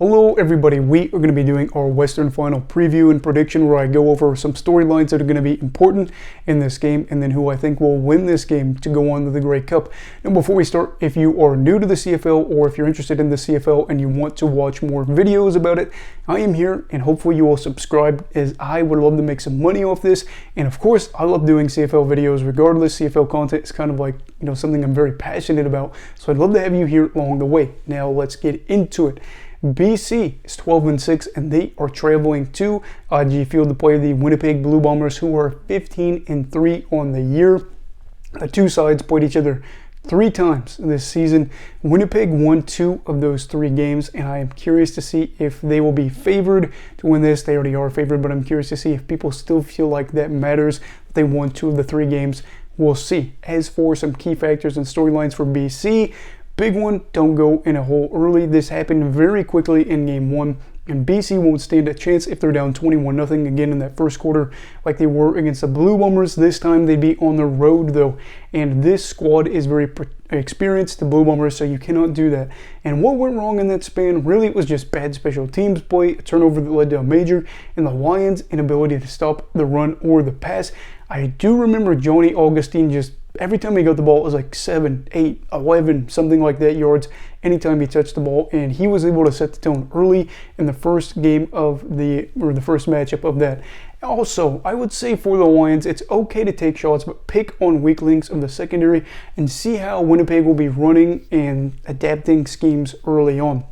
Hello everybody, we are going to be doing our Western Final preview and prediction where I go over some storylines that are going to be important in this game and then who I think will win this game to go on to the Grey Cup. Now before we start, if you are new to the CFL or if you're interested in the CFL and you want to watch more videos about it, I am here and hopefully you will subscribe as I would love to make some money off this. And of course, I love doing CFL videos regardless. CFL content is kind of like, something I'm very passionate about. So I'd love to have you here along the way. Now let's get into it. BC is 12-6 and they are traveling to IG Field to play the Winnipeg Blue Bombers, who are 15-3 on the year. The two sides played each other 3 times this season. Winnipeg won 2 of those 3 games, and I am curious to see if they will be favored to win this. They already are favored, but I'm curious to see if people still feel like that matters. If they won 2 of the 3 games, we'll see. As for some key factors and storylines for BC, big one, don't go in a hole early. This happened very quickly in game 1, and BC won't stand a chance if they're down 21-0 again in that first quarter like they were against the Blue Bombers. This time they'd be on the road though, and this squad is very experienced, the Blue Bombers, so you cannot do that. And what went wrong in that span? Really, it was just bad special teams play, a turnover that led to a major, and the Lions' inability to stop the run or the pass. I do remember Johnny Augustine just every time he got the ball, it was like 7, 8, 11, something like that yards anytime he touched the ball, and he was able to set the tone early in the first game of the first matchup of that. Also, I would say for the Lions, it's okay to take shots, but pick on weak links of the secondary and see how Winnipeg will be running and adapting schemes early on.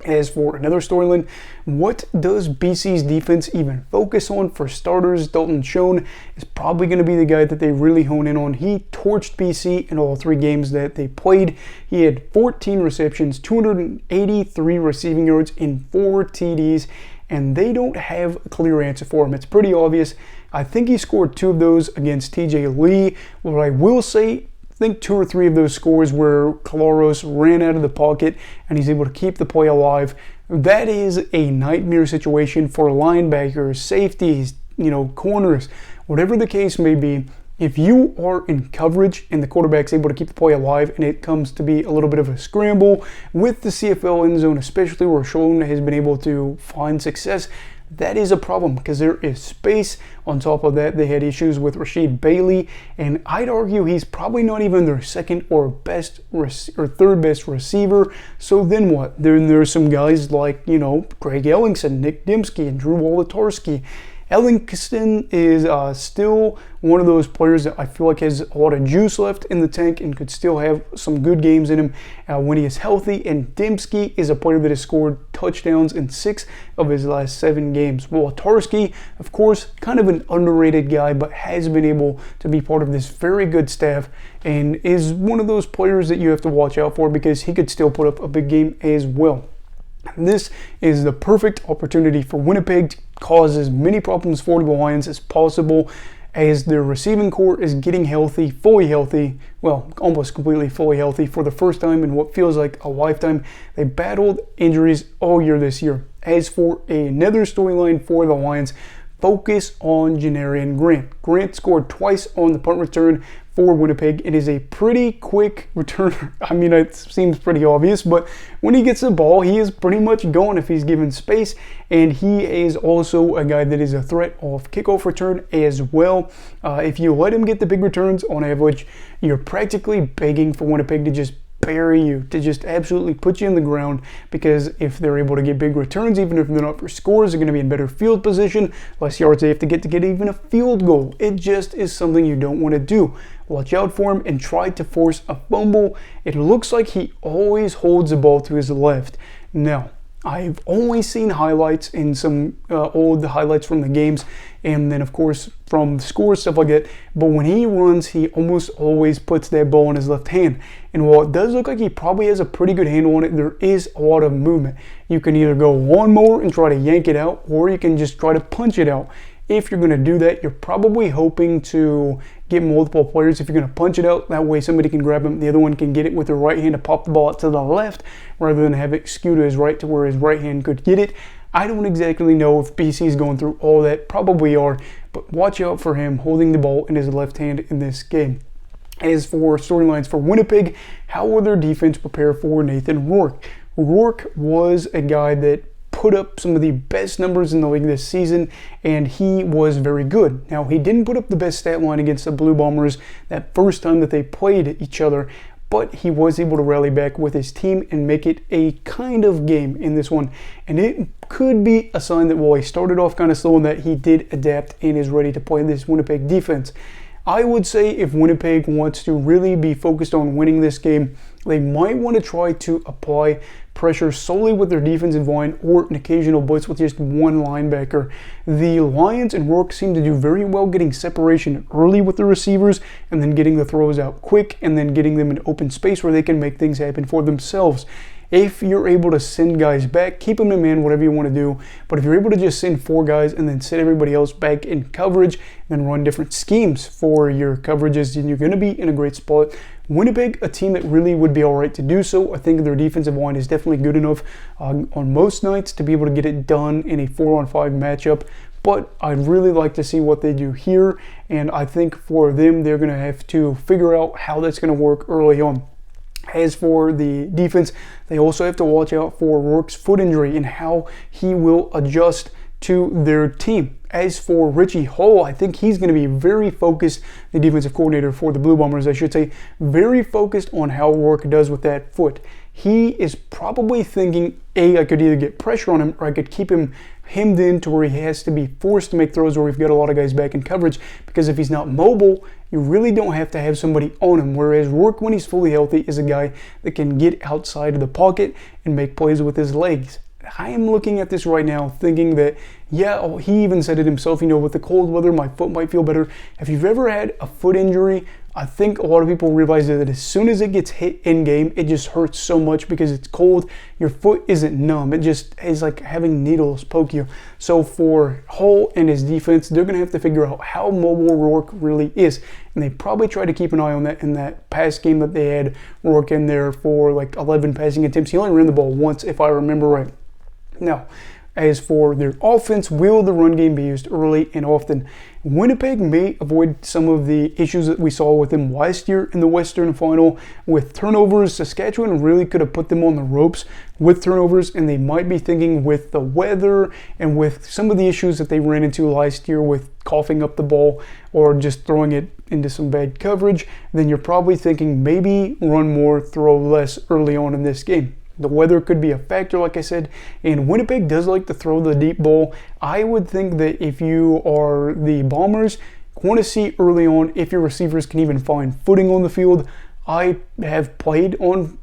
As for another storyline, what does BC's defense even focus on? For starters, Dalton Schoen is probably going to be the guy that they really hone in on. He torched BC in all 3 games that they played. He had 14 receptions, 283 receiving yards, and 4 TDs, and they don't have a clear answer for him. It's pretty obvious. I think he scored 2 of those against TJ Lee. What I will say, I think 2 or 3 of those scores where Kalaros ran out of the pocket and he's able to keep the play alive. That is a nightmare situation for linebackers, safeties, corners, whatever the case may be. If you are in coverage and the quarterback's able to keep the play alive and it comes to be a little bit of a scramble with the CFL end zone, especially where Schoen has been able to find success, that is a problem because there is space. On top of that, they had issues with Rashid Bailey, and I'd argue he's probably not even their second or third best receiver. So then what? There's some guys like, Greg Ellingson, Nick Dembski, and Drew Wolodarski. Ellingson is still one of those players that I feel like has a lot of juice left in the tank and could still have some good games in him when he is healthy. And Dembski is a player that has scored touchdowns in 6 of his last 7 games. Wolodarski, of course, kind of an underrated guy, but has been able to be part of this very good staff and is one of those players that you have to watch out for because he could still put up a big game as well. This is the perfect opportunity for Winnipeg to cause as many problems for the Lions as possible as their receiving core is getting healthy, fully healthy, well, almost completely fully healthy for the first time in what feels like a lifetime. They battled injuries all year this year. As for another storyline for the Lions, focus on Janarian Grant. Grant scored twice on the punt return for Winnipeg. It is a pretty quick return. I mean, it seems pretty obvious, but when he gets the ball, he is pretty much gone if he's given space, and he is also a guy that is a threat off kickoff return as well. If you let him get the big returns on average, you're practically begging for Winnipeg to just bury you, to just absolutely put you in the ground, because if they're able to get big returns, even if they're not for scores, they're going to be in better field position, less yards they have to get even a field goal. It just is something you don't want to do. Watch out for him and try to force a fumble. It looks like he always holds the ball to his left. Now, I've only seen highlights in some old highlights from the games, and then of course from the scores, stuff like that. But when he runs, he almost always puts that ball in his left hand. And while it does look like he probably has a pretty good handle on it, there is a lot of movement. You can either go one more and try to yank it out, or you can just try to punch it out. If you're going to do that, you're probably hoping to get multiple players. If you're going to punch it out, that way somebody can grab him, the other one can get it with their right hand to pop the ball out to the left, rather than have it skew to his right to where his right hand could get it. I don't exactly know if BC is going through all that, probably are, but watch out for him holding the ball in his left hand in this game. As for storylines for Winnipeg, how will their defense prepare for Nathan Rourke? Rourke was a guy that put up some of the best numbers in the league this season, and he was very good. Now, he didn't put up the best stat line against the Blue Bombers that first time that they played each other, but he was able to rally back with his team and make it a kind of game in this one. And it could be a sign that while he started off kind of slow, and that he did adapt and is ready to play this Winnipeg defense. I would say if Winnipeg wants to really be focused on winning this game, they might want to try to apply pressure solely with their defensive line or an occasional blitz with just one linebacker. The Lions and Rourke seem to do very well getting separation early with the receivers and then getting the throws out quick and then getting them in open space where they can make things happen for themselves. If you're able to send guys back, keep them in man, whatever you want to do. But if you're able to just send 4 guys and then set everybody else back in coverage and then run different schemes for your coverages, then you're going to be in a great spot. Winnipeg, a team that really would be all right to do so. I think their defensive line is definitely good enough on most nights to be able to get it done in a 4-on-5 matchup. But I'd really like to see what they do here. And I think for them, they're going to have to figure out how that's going to work early on. As for the defense, they also have to watch out for Rourke's foot injury and how he will adjust to their team. As for Richie Hall, I think he's going to be very focused, the defensive coordinator for the Blue Bombers, I should say, very focused on how Rourke does with that foot. He is probably thinking, I could either get pressure on him or I could keep him hemmed in to where he has to be forced to make throws where we've got a lot of guys back in coverage, because if he's not mobile, you really don't have to have somebody on him. Whereas Rourke, when he's fully healthy, is a guy that can get outside of the pocket and make plays with his legs. I am looking at this right now thinking that, he even said it himself, with the cold weather, my foot might feel better. If you've ever had a foot injury, I think a lot of people realize that as soon as it gets hit in game, it just hurts so much because it's cold. Your foot isn't numb. It just is like having needles poke you. So for Hull and his defense, they're going to have to figure out how mobile Rourke really is. And they probably try to keep an eye on that in that pass game that they had Rourke in there for like 11 passing attempts. He only ran the ball once, if I remember right. Now, as for their offense, will the run game be used early and often? Winnipeg may avoid some of the issues that we saw with them last year in the Western Final with turnovers. Saskatchewan really could have put them on the ropes with turnovers, and they might be thinking with the weather and with some of the issues that they ran into last year with coughing up the ball or just throwing it into some bad coverage, then you're probably thinking maybe run more, throw less early on in this game. The weather could be a factor, like I said, and Winnipeg does like to throw the deep ball. I would think that if you are the Bombers, want to see early on if your receivers can even find footing on the field. I have played on,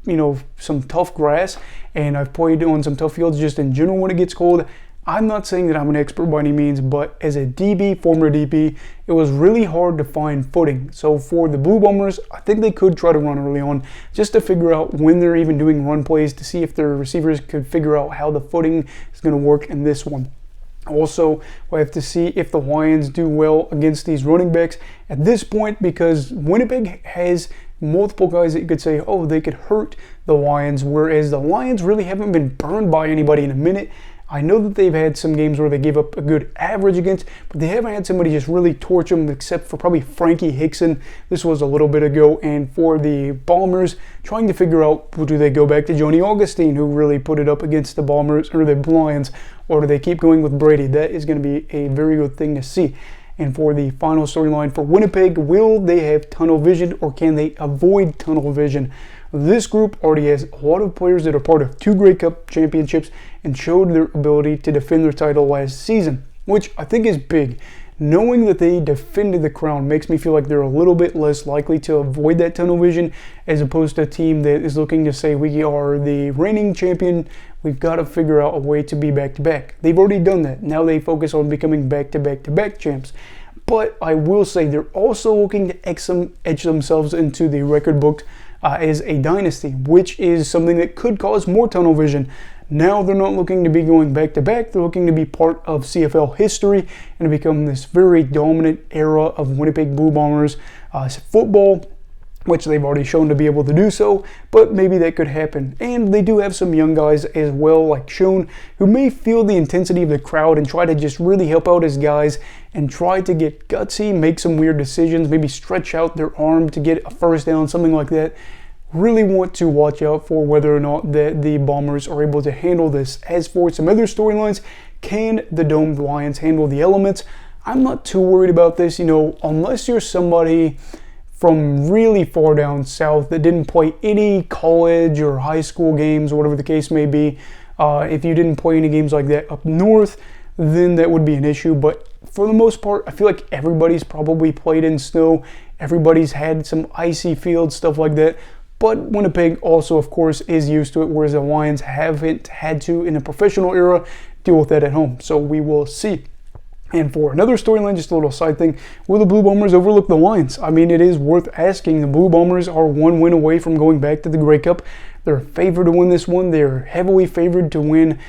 some tough grass, and I've played on some tough fields just in general when it gets cold. I'm not saying that I'm an expert by any means, but as a DB, former DB, it was really hard to find footing. So for the Blue Bombers, I think they could try to run early on just to figure out when they're even doing run plays to see if their receivers could figure out how the footing is going to work in this one. Also, we'll have to see if the Lions do well against these running backs at this point, because Winnipeg has multiple guys that you could say, they could hurt the Lions, whereas the Lions really haven't been burned by anybody in a minute. I know that they've had some games where they gave up a good average against, but they haven't had somebody just really torch them except for probably Frankie Hickson. This was a little bit ago. And for the Bombers, trying to figure out, do they go back to Johnny Augustine, who really put it up against the Bombers or the Lions, or do they keep going with Brady? That is going to be a very good thing to see. And for the final storyline for Winnipeg, will they have tunnel vision or can they avoid tunnel vision? This group already has a lot of players that are part of 2 Grey Cup championships and showed their ability to defend their title last season, which I think is big. Knowing that they defended the crown makes me feel like they're a little bit less likely to avoid that tunnel vision as opposed to a team that is looking to say, we are the reigning champion, we've got to figure out a way to be back-to-back. They've already done that. Now they focus on becoming back-to-back-to-back champs. But I will say they're also looking to etch themselves into the record books as a dynasty, which is something that could cause more tunnel vision. Now they're not looking to be going back-to-back, they're looking to be part of CFL history and to become this very dominant era of Winnipeg Blue Bombers football, which they've already shown to be able to do so, but maybe that could happen. And they do have some young guys as well, like Schoen, who may feel the intensity of the crowd and try to just really help out his guys and try to get gutsy, make some weird decisions, maybe stretch out their arm to get a first down, something like that. really want to watch out for whether or not the Bombers are able to handle this. As for some other storylines, can the Domed Lions handle the elements? I'm not too worried about this, unless you're somebody from really far down south that didn't play any college or high school games, or whatever the case may be. If you didn't play any games like that up north, then that would be an issue. But for the most part, I feel like everybody's probably played in snow. Everybody's had some icy fields, stuff like that. But Winnipeg also, of course, is used to it, whereas the Lions haven't had to, in a professional era, deal with that at home. So we will see. And for another storyline, just a little side thing, will the Blue Bombers overlook the Lions? I mean, it is worth asking. The Blue Bombers are one win away from going back to the Grey Cup. They're favored to win this one. They're heavily favored to win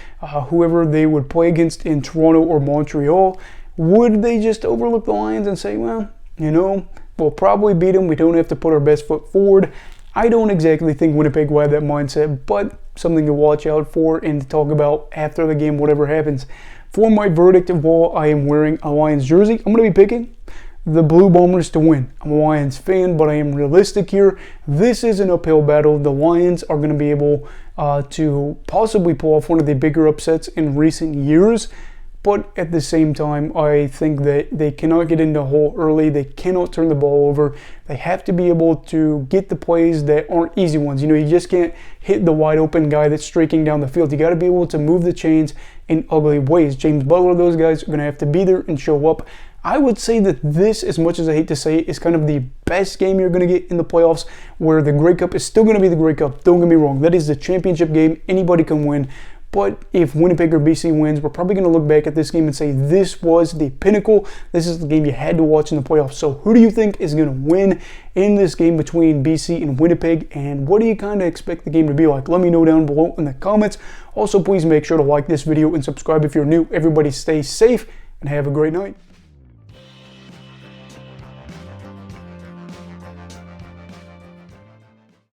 whoever they would play against in Toronto or Montreal. Would they just overlook the Lions and say, well, we'll probably beat them. We don't have to put our best foot forward? I don't exactly think Winnipeg will have that mindset, but something to watch out for and to talk about after the game, whatever happens. For my verdict, while I am wearing a Lions jersey, I'm going to be picking the Blue Bombers to win. I'm a Lions fan, but I am realistic here. This is an uphill battle. The Lions are going to be able to possibly pull off one of the bigger upsets in recent years. But at the same time, I think that they cannot get into a hole early. They cannot turn the ball over. They have to be able to get the plays that aren't easy ones. You just can't hit the wide open guy that's streaking down the field. You got to be able to move the chains in ugly ways. James Butler, those guys are going to have to be there and show up. I would say that this, as much as I hate to say it, is kind of the best game you're going to get in the playoffs, where the Grey Cup is still going to be the Grey Cup. Don't get me wrong. That is the championship game. Anybody can win. But if Winnipeg or BC wins, we're probably going to look back at this game and say this was the pinnacle. This is the game you had to watch in the playoffs. So who do you think is going to win in this game between BC and Winnipeg? And what do you kind of expect the game to be like? Let me know down below in the comments. Also, please make sure to like this video and subscribe if you're new. Everybody stay safe and have a great night.